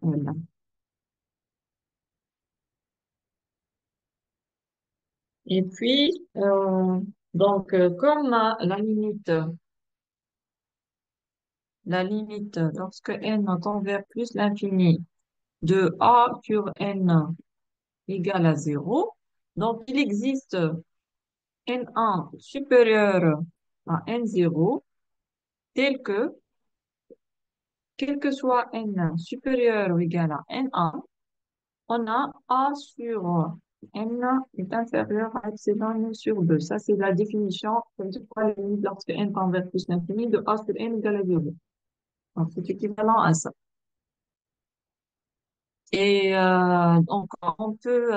Voilà. Et puis, comme la limite, lorsque n tend vers plus l'infini de a sur n égale à zéro, donc il existe n1 supérieur à n0, tel que, quel que soit n supérieur ou égal à n1, on a a sur n est inférieur à epsilon sur 2. Ça, c'est la définition de quoi la limite lorsque n tend vers plus l'infini de a sur n égale à 0. Donc, c'est équivalent à ça. Et donc, on peut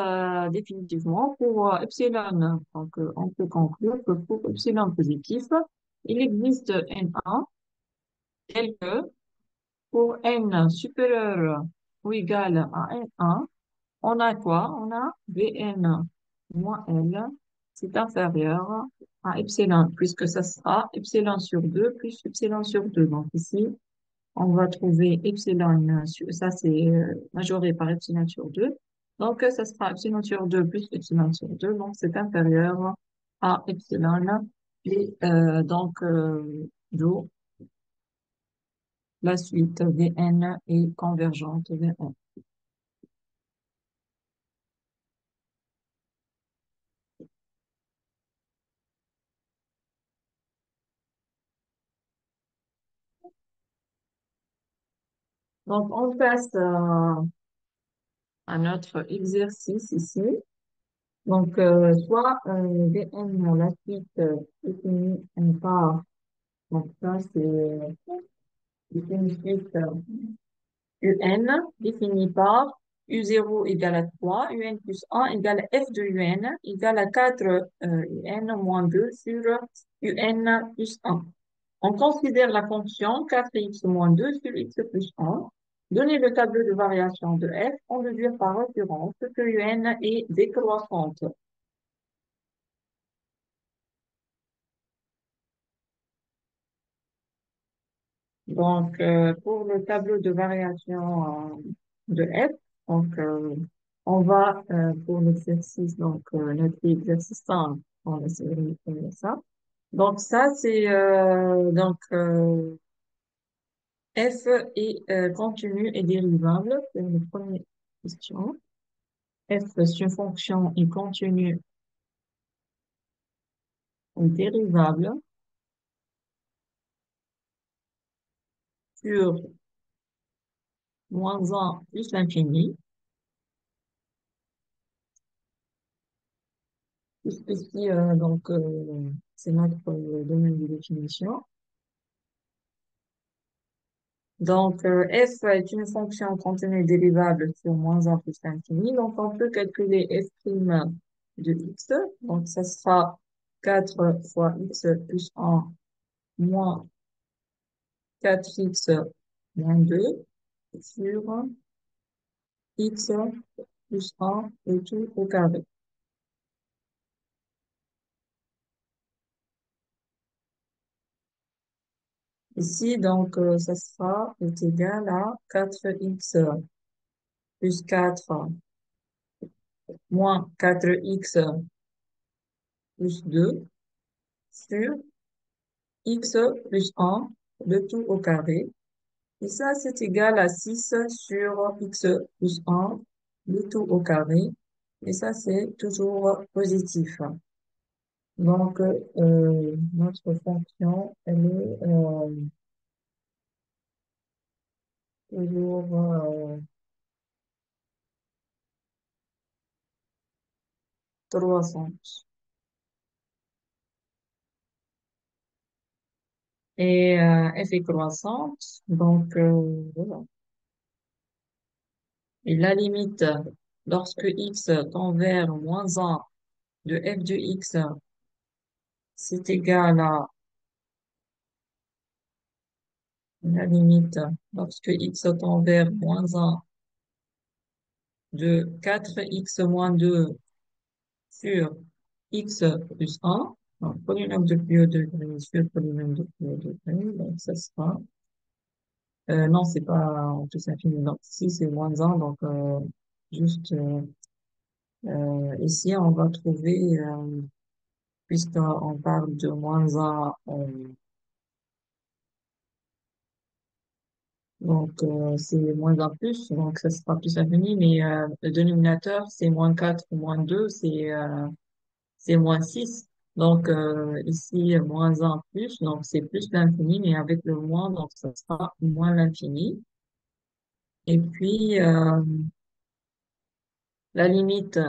définitivement, pour epsilon, donc on peut conclure que pour epsilon positif, il existe n1 tel que pour n supérieur ou égal à n1, on a quoi? On a Vn moins L, c'est inférieur à epsilon, puisque ça sera epsilon sur 2 plus epsilon sur 2. Donc ici, on va trouver epsilon, ça c'est majoré par epsilon sur 2. Donc ça sera epsilon sur 2 plus epsilon sur 2. Donc c'est inférieur à epsilon. Et d'où la suite Vn est convergente vers n. Donc on passe à notre exercice ici. Donc, soit Vn, la suite définit un part. Donc, ça, c'est une suite Un définie par U0 égale à 3, Un plus 1 égale à F de Un égale à 4 Un moins 2 sur Un plus 1. On considère la fonction 4x moins 2 sur x plus 1. Donner le tableau de variation de F, on déduit par référence que Un est décroissante. Donc, pour le tableau de variation de F, donc, on va, pour l'exercice, donc, notre exercice 1, on va essayer de faire ça. Donc, ça, c'est, F est continu et dérivable. C'est la première question. F, c'est une fonction est continue ou dérivable sur moins 1 plus l'infini. Ici, c'est notre domaine de définition. Donc, f est une fonction continue dérivable sur moins 1 plus l'infini. Donc, on peut calculer f' de x. Donc, ça sera 4 fois x plus 1 moins 4x moins 2 sur x plus 1 et tout au carré. Ici, donc, ça sera est égal à 4x plus 4 moins 4x plus 2 sur x plus 1, le tout au carré. Et ça, c'est égal à 6 sur x plus 1, le tout au carré. Et ça, c'est toujours positif. Donc, notre fonction, elle est toujours croissante. Et elle est croissante. Donc, voilà. Et la limite, lorsque x tend vers moins 1 de f de x, c'est égal à la limite, lorsque x tend vers moins 1 de 4x moins 2 sur x plus 1, donc polynôme de plus haut degré sur polynôme de plus haut degré, donc ça sera Non, c'est pas en plus infini. Donc, ici, c'est moins un. Donc, juste ici, on va trouver, puisqu'on parle de moins un, donc c'est moins un plus. Donc, ça sera plus infini. Mais le dénominateur, c'est moins 4 ou moins 2, c'est moins 6. Donc, ici, moins un plus. Donc, c'est plus l'infini. Mais avec le moins, donc, ça sera moins l'infini. Et puis, la limite,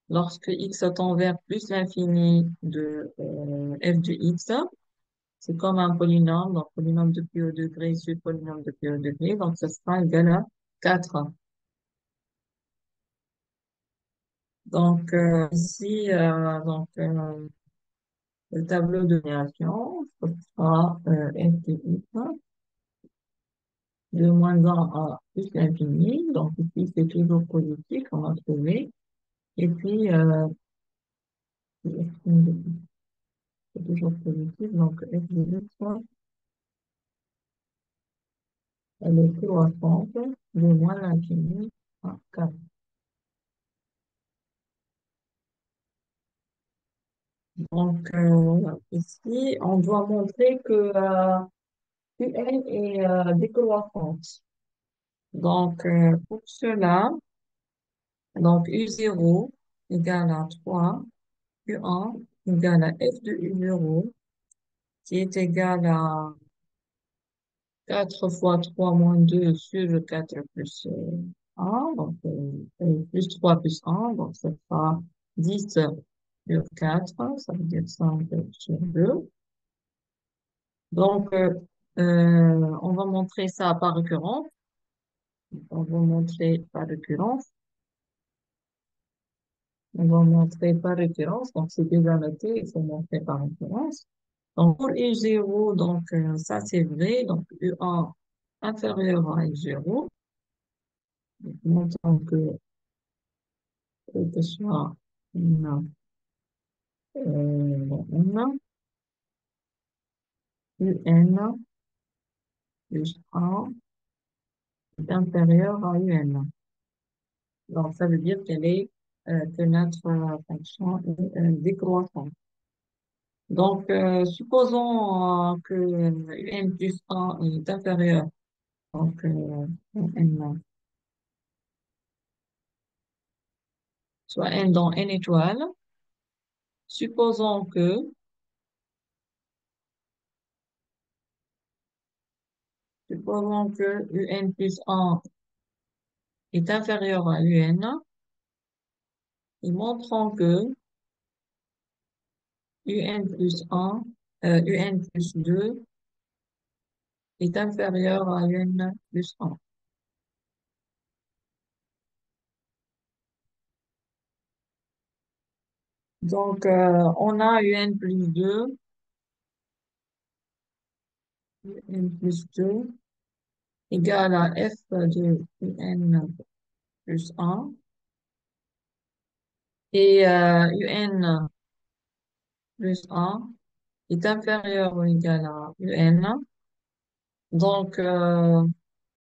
lorsque x tend vers plus l'infini de f de x, c'est comme un polynôme, donc polynôme de pi au degré sur polynôme de pi au degré, donc ça sera égal à 4. Donc ici, le tableau de variation, ce sera f de x de moins un à plus l'infini, donc ici c'est toujours positif, on va trouver, et puis c'est toujours positif, donc f de x elle est croissante de moins l'infini à 4. Donc, ici, on doit montrer que UN est décroissante. Donc, pour cela, donc U0 égale à 3, U1 égale à F de U0, qui est égal à 4 fois 3 moins 2 sur 4 plus 1, donc plus 3 plus 1, donc ça fera 10 sur 4, ça veut dire 5 sur 2. Donc, on va montrer ça par récurrence. On va montrer par récurrence. On va montrer par récurrence. Donc, c'est déjà noté, il faut montrer par récurrence. Donc, pour U0, donc, ça, c'est vrai. Donc, U1 inférieur à U0. Donc, montrons que ce soit une UN plus 1 est inférieur à UN. Donc, ça veut dire que notre fonction est décroissante. Donc, supposons que n plus 1 est inférieur, donc n, soit n dans n étoiles. Supposons que, supposons que un plus 1 est inférieur à un, et montrons que un plus 1, un plus 2 est inférieur à un plus 1. Donc, on a un plus 2, un plus 2 égale à f de un plus 1. Et un plus 1 est inférieur ou égal à un. Donc,